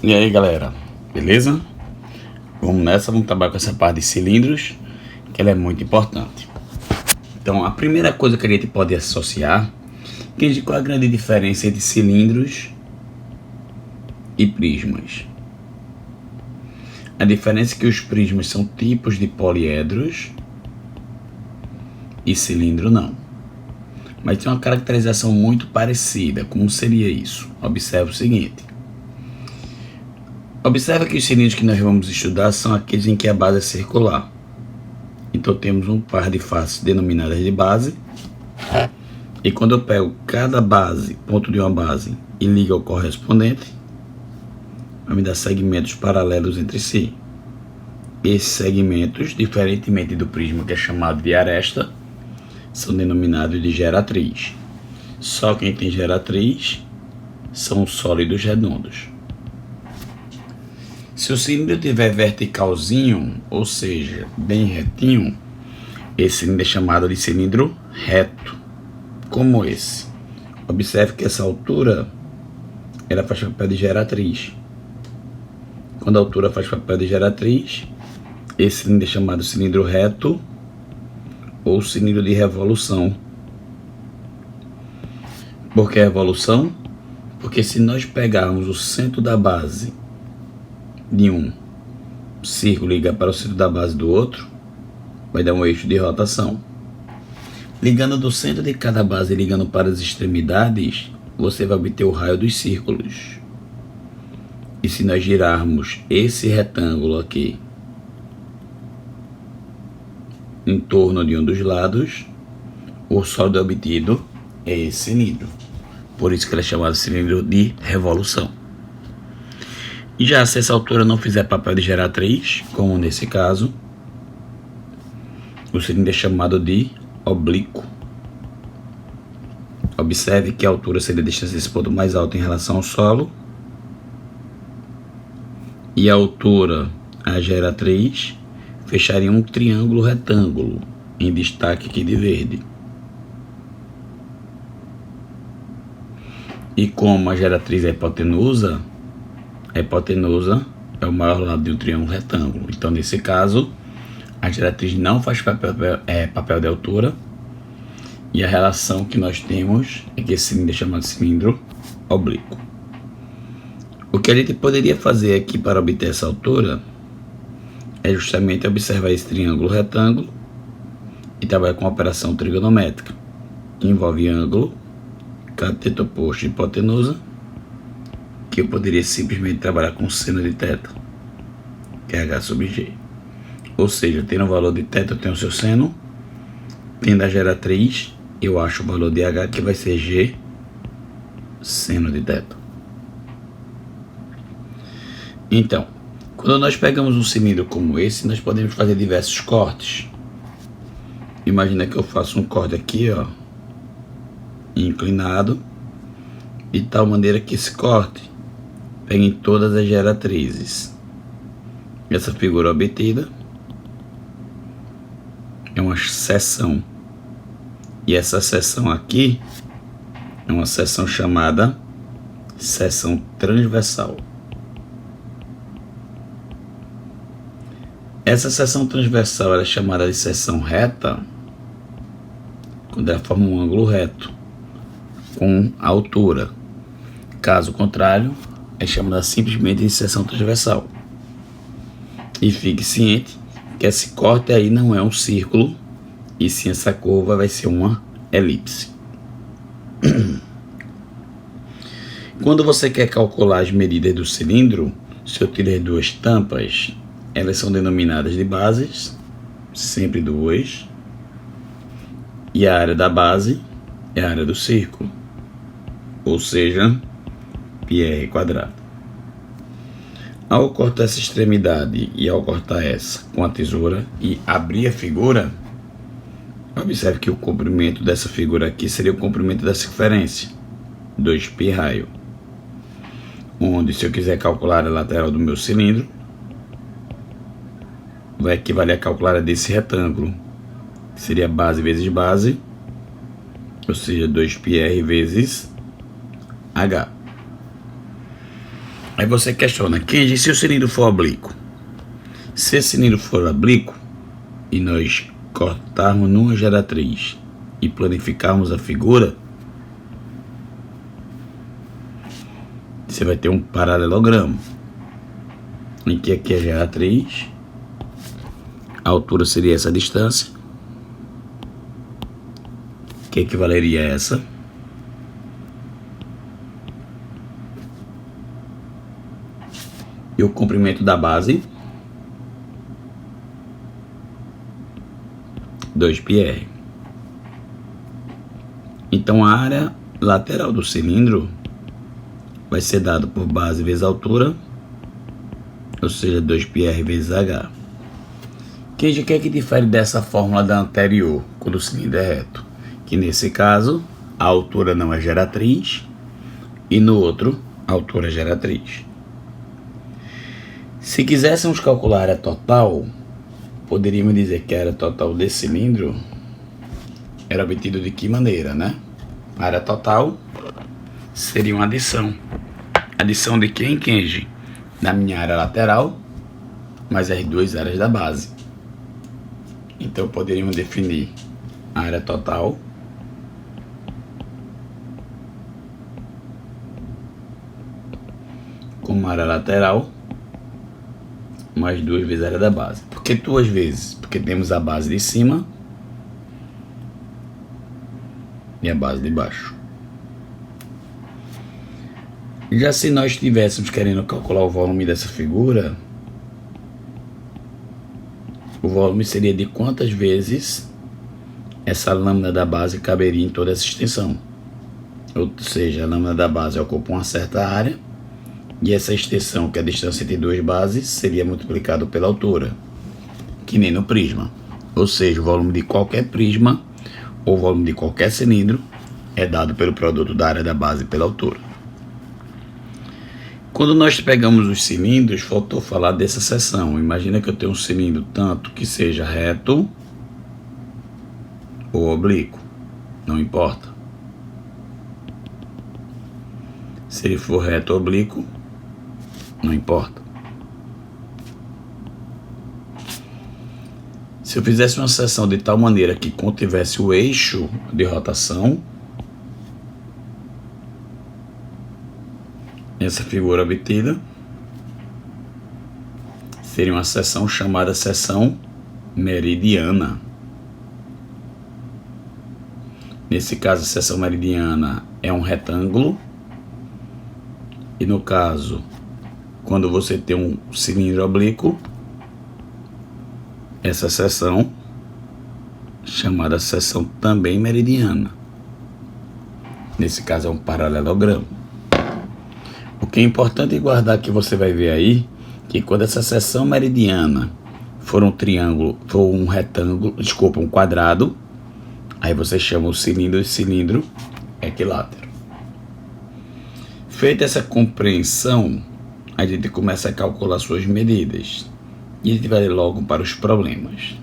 E aí galera, beleza? Vamos trabalhar com essa parte de cilindros, que ela é muito importante. Então a primeira coisa que a gente pode associar, qual é a grande diferença entre cilindros e prismas? A diferença é que os prismas são tipos de poliedros e cilindro não. Mas tem uma caracterização muito parecida. Como seria isso? Observe o seguinte. Observe que os cilindros que nós vamos estudar são aqueles em que a base é circular. Então temos um par de faces denominadas de base. E quando eu pego cada base, ponto de uma base, e ligo ao correspondente, vai me dar segmentos paralelos entre si. Esses segmentos, diferentemente do prisma que é chamado de aresta, são denominados de geratriz. Só quem tem geratriz são sólidos redondos. Se o cilindro tiver verticalzinho, ou seja, bem retinho, esse cilindro é chamado de cilindro reto, como esse. Observe que essa altura, ela faz papel de geratriz. Quando a altura faz papel de geratriz, esse cilindro é chamado cilindro reto ou cilindro de revolução. Por que revolução? Porque se nós pegarmos o centro da base de um círculo e ligar para o centro da base do outro, vai dar um eixo de rotação. Ligando do centro de cada base e ligando para as extremidades, você vai obter o raio dos círculos. E se nós girarmos esse retângulo aqui em torno de um dos lados, o sólido obtido é esse cilindro. Por isso que ele é chamado cilindro de revolução. E já se essa altura não fizer papel de geratriz, como nesse caso, o cilindro é chamado de oblíquo. Observe que a altura seria a distância desse ponto mais alto em relação ao solo. E a altura, a geratriz, fecharia um triângulo retângulo, em destaque aqui de verde. E como a geratriz é hipotenusa, a hipotenusa é o maior lado de um triângulo retângulo. Então, nesse caso, a geratriz não faz papel de altura. E a relação que nós temos é que esse cilindro é chamado de cilindro oblíquo. O que a gente poderia fazer aqui para obter essa altura é justamente observar esse triângulo retângulo e trabalhar com a operação trigonométrica, que envolve ângulo, cateto oposto e hipotenusa, que eu poderia simplesmente trabalhar com seno de θ, que é h sobre g. Ou seja, tendo o valor de θ, eu tenho o seu seno, tendo a geratriz, eu acho o valor de h, que vai ser g seno de θ. Então, quando nós pegamos um cilindro como esse, nós podemos fazer diversos cortes. Imagina que eu faço um corte aqui, ó, inclinado, de tal maneira que esse corte pegue em todas as geratrizes. Essa figura obtida é uma seção. E essa seção aqui é uma seção chamada seção transversal. Essa seção transversal ela é chamada de seção reta quando ela forma um ângulo reto com a altura. Caso contrário, é chamada simplesmente de seção transversal. E fique ciente que esse corte aí não é um círculo, e sim essa curva vai ser uma elipse. Quando você quer calcular as medidas do cilindro, se eu tirei duas tampas, elas são denominadas de bases, sempre duas, e a área da base é a área do círculo, ou seja, πr quadrado. Ao cortar essa extremidade e ao cortar essa com a tesoura e abrir a figura, observe que o comprimento dessa figura aqui seria o comprimento da circunferência, 2π raio, onde se eu quiser calcular a lateral do meu cilindro, vai equivaler a calcular a desse retângulo, que seria base vezes base, ou seja, 2πr vezes h. Aí você questiona, Kenji, se o cilindro for oblíquo? Se esse cilindro for oblíquo e nós cortarmos numa geratriz e planificarmos a figura, você vai ter um paralelogramo, em que aqui é a geratriz, a altura seria essa distância, que equivaleria a essa, e o comprimento da base, 2πr. Então a área lateral do cilindro vai ser dado por base vezes altura, ou seja, 2πr vezes h. O que é que difere dessa fórmula da anterior, quando o cilindro é reto? Que nesse caso, a altura não é geratriz, e no outro, a altura é geratriz. Se quiséssemos calcular a área total, poderíamos dizer que a área total desse cilindro era obtida de que maneira, né? A área total seria uma adição. Adição de quem, Kenji? Da minha área lateral, mais as duas áreas da base. Então poderíamos definir a área total como área lateral mais duas vezes a área da base. Por que duas vezes? Porque temos a base de cima e a base de baixo. Já se nós estivéssemos querendo calcular o volume dessa figura, o volume seria de quantas vezes essa lâmina da base caberia em toda essa extensão. Ou seja, a lâmina da base ocupa uma certa área, e essa extensão, que é a distância entre duas bases, seria multiplicado pela altura, que nem no prisma. Ou seja, o volume de qualquer prisma, ou volume de qualquer cilindro, é dado pelo produto da área da base pela altura. Quando nós pegamos os cilindros, faltou falar dessa seção. Imagina que eu tenho um cilindro tanto que seja reto ou oblíquo, não importa. Se ele for reto ou oblíquo, não importa. Se eu fizesse uma seção de tal maneira que contivesse o eixo de rotação, essa figura obtida seria uma seção chamada seção meridiana. Nesse caso, a seção meridiana é um retângulo, e no caso, quando você tem um cilindro oblíquo, essa seção chamada seção também meridiana. Nesse caso é um paralelogramo. O que é importante guardar, que você vai ver aí, que quando essa seção meridiana for um triângulo, for um retângulo, desculpa, um quadrado, aí você chama o cilindro de cilindro equilátero. Feita essa compreensão, a gente começa a calcular suas medidas. E a gente vai logo para os problemas.